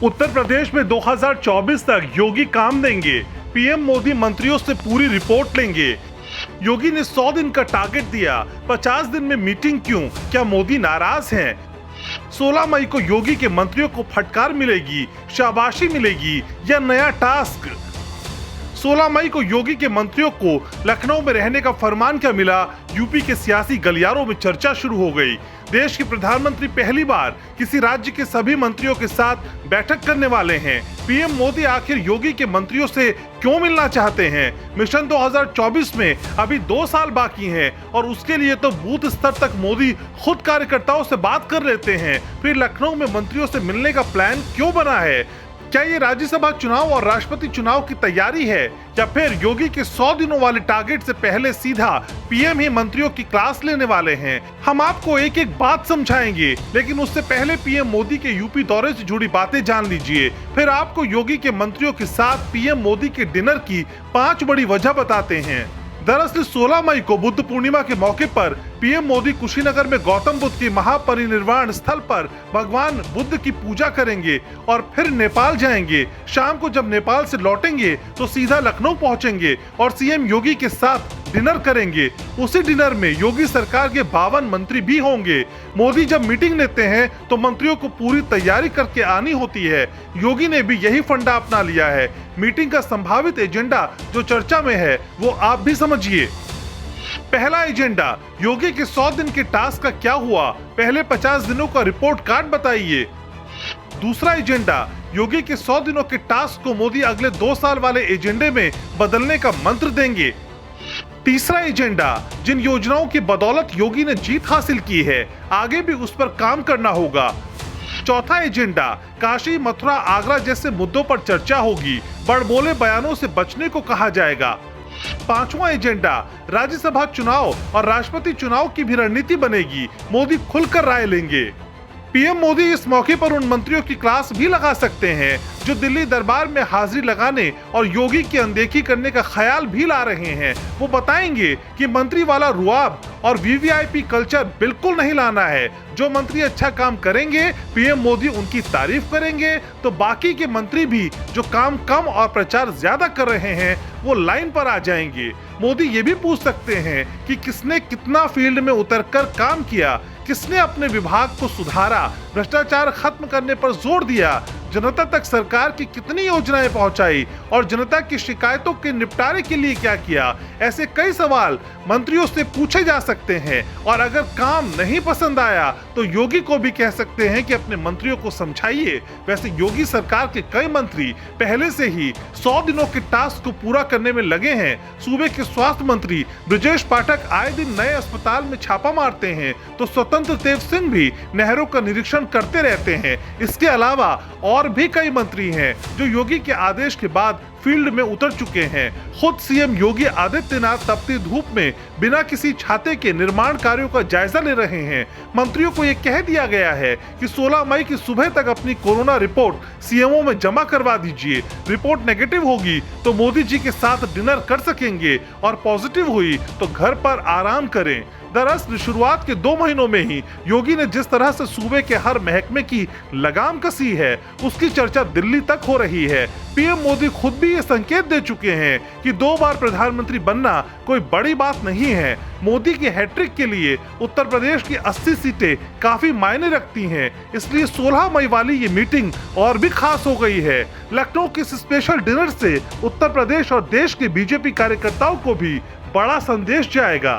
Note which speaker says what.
Speaker 1: उत्तर प्रदेश में 2024 तक योगी काम देंगे। पीएम मोदी मंत्रियों से पूरी रिपोर्ट लेंगे। योगी ने 100 दिन का टारगेट दिया, 50 दिन में मीटिंग क्यों? क्या मोदी नाराज हैं? 16 मई को योगी के मंत्रियों को फटकार मिलेगी, शाबाशी मिलेगी या नया टास्क? 16 मई को योगी के मंत्रियों को लखनऊ में रहने का फरमान क्या मिला? यूपी के सियासी गलियारों में चर्चा शुरू हो गई। देश के प्रधानमंत्री पहली बार किसी राज्य के सभी मंत्रियों के साथ बैठक करने वाले हैं। पीएम मोदी आखिर योगी के मंत्रियों से क्यों मिलना चाहते हैं? मिशन 2024 में अभी 2 साल बाकी हैं और उसके लिए तो बूथ स्तर तक मोदी खुद कार्यकर्ताओं से बात कर लेते हैं। फिर लखनऊ में मंत्रियों से मिलने का प्लान क्यों बना है? क्या ये राज्यसभा चुनाव और राष्ट्रपति चुनाव की तैयारी है या फिर योगी के 100 दिनों वाले टारगेट से पहले सीधा पीएम ही मंत्रियों की क्लास लेने वाले हैं? हम आपको एक एक बात समझाएंगे, लेकिन उससे पहले पीएम मोदी के यूपी दौरे से जुड़ी बातें जान लीजिए। फिर आपको योगी के मंत्रियों के साथ पीएम मोदी के डिनर की 5 बड़ी वजह बताते हैं। दरअसल 16 मई को बुद्ध पूर्णिमा के मौके पर पीएम मोदी कुशीनगर में गौतम बुद्ध के महापरिनिर्वाण स्थल पर भगवान बुद्ध की पूजा करेंगे और फिर नेपाल जाएंगे। शाम को जब नेपाल से लौटेंगे तो सीधा लखनऊ पहुंचेंगे और सीएम योगी के साथ डिनर करेंगे। उसी डिनर में योगी सरकार के 52 मंत्री भी होंगे। मोदी जब मीटिंग लेते हैं तो मंत्रियों को पूरी तैयारी करके आनी होती है। योगी ने भी यही फंडा अपना लिया है। मीटिंग का संभावित एजेंडा जो चर्चा में है वो आप भी समझिए। पहला एजेंडा, योगी के 100 दिन के टास्क का क्या हुआ? पहले 50 दिनों का रिपोर्ट कार्ड बताइए। दूसरा एजेंडा, योगी के 100 दिनों के टास्क को मोदी अगले 2 साल वाले एजेंडे में बदलने का मंत्र देंगे। तीसरा एजेंडा, जिन योजनाओं की बदौलत योगी ने जीत हासिल की है, आगे भी उस पर काम करना होगा। चौथा एजेंडा, काशी, मथुरा, आगरा जैसे मुद्दों पर चर्चा होगी। बड़बोले बयानों से बचने को कहा जाएगा। पांचवा एजेंडा, राज्यसभा चुनाव और राष्ट्रपति चुनाव की भी रणनीति बनेगी। मोदी खुलकर राय लेंगे। पीएम मोदी इस मौके पर उन मंत्रियों की क्लास भी लगा सकते हैं जो दिल्ली दरबार में हाजिरी लगाने और योगी की अनदेखी करने का ख्याल भी ला रहे हैं। वो बताएंगे कि मंत्री वाला रुआब और वीवीआईपी कल्चर बिल्कुल नहीं लाना है। जो मंत्री अच्छा काम करेंगे पीएम मोदी उनकी तारीफ करेंगे, तो बाकी के मंत्री भी जो काम कम और प्रचार ज्यादा कर रहे हैं वो लाइन पर आ जाएंगे। मोदी ये भी पूछ सकते हैं कि किसने कितना फील्ड में उतरकर काम किया, किसने अपने विभाग को सुधारा, भ्रष्टाचार खत्म करने पर जोर दिया, जनता तक सरकार की कितनी योजनाएं पहुंचाई और जनता की शिकायतों के निपटारे के लिए क्या किया। ऐसे कई सवाल मंत्रियों से पूछे जा सकते हैं और अगर काम नहीं पसंद आया तो योगी को भी कह सकते हैं कि अपने मंत्रियों को समझाइए। वैसे योगी सरकार के कई मंत्री पहले से ही 100 दिनों के टास्क को पूरा करने में लगे हैं। सूबे के स्वास्थ्य मंत्री ब्रजेश पाठक आए दिन नए अस्पताल में छापा मारते हैं तो स्वतंत्र देव सिंह भी नहरों का निरीक्षण करते रहते हैं। इसके अलावा और भी कई मंत्री हैं जो योगी के आदेश के बाद फील्ड में उतर चुके हैं। खुद सीएम योगी आदित्यनाथ तपती धूप में बिना किसी छाते के निर्माण कार्यों का जायजा ले रहे हैं। मंत्रियों को यह कह दिया गया है कि 16 मई की सुबह तक अपनी कोरोना रिपोर्ट सीएमओ में जमा करवा दीजिए। रिपोर्ट नेगेटिव होगी तो मोदी जी के साथ डिनर कर सकेंगे और पॉजिटिव हुई तो घर पर आराम करें। दरअसल शुरुआत के 2 महीनों में ही योगी ने जिस तरह से सूबे के हर महकमे की लगाम कसी है उसकी चर्चा दिल्ली तक हो रही है। पीएम मोदी खुद भी ये संकेत दे चुके हैं कि 2 बार प्रधानमंत्री बनना कोई बड़ी बात नहीं है। मोदी की हैट्रिक के लिए उत्तर प्रदेश की 80 सीटें काफी मायने रखती हैं, इसलिए 16 मई वाली ये मीटिंग और भी खास हो गई है। लखनऊ के इस स्पेशल डिनर से उत्तर प्रदेश और देश के बीजेपी कार्यकर्ताओं को भी बड़ा संदेश जाएगा।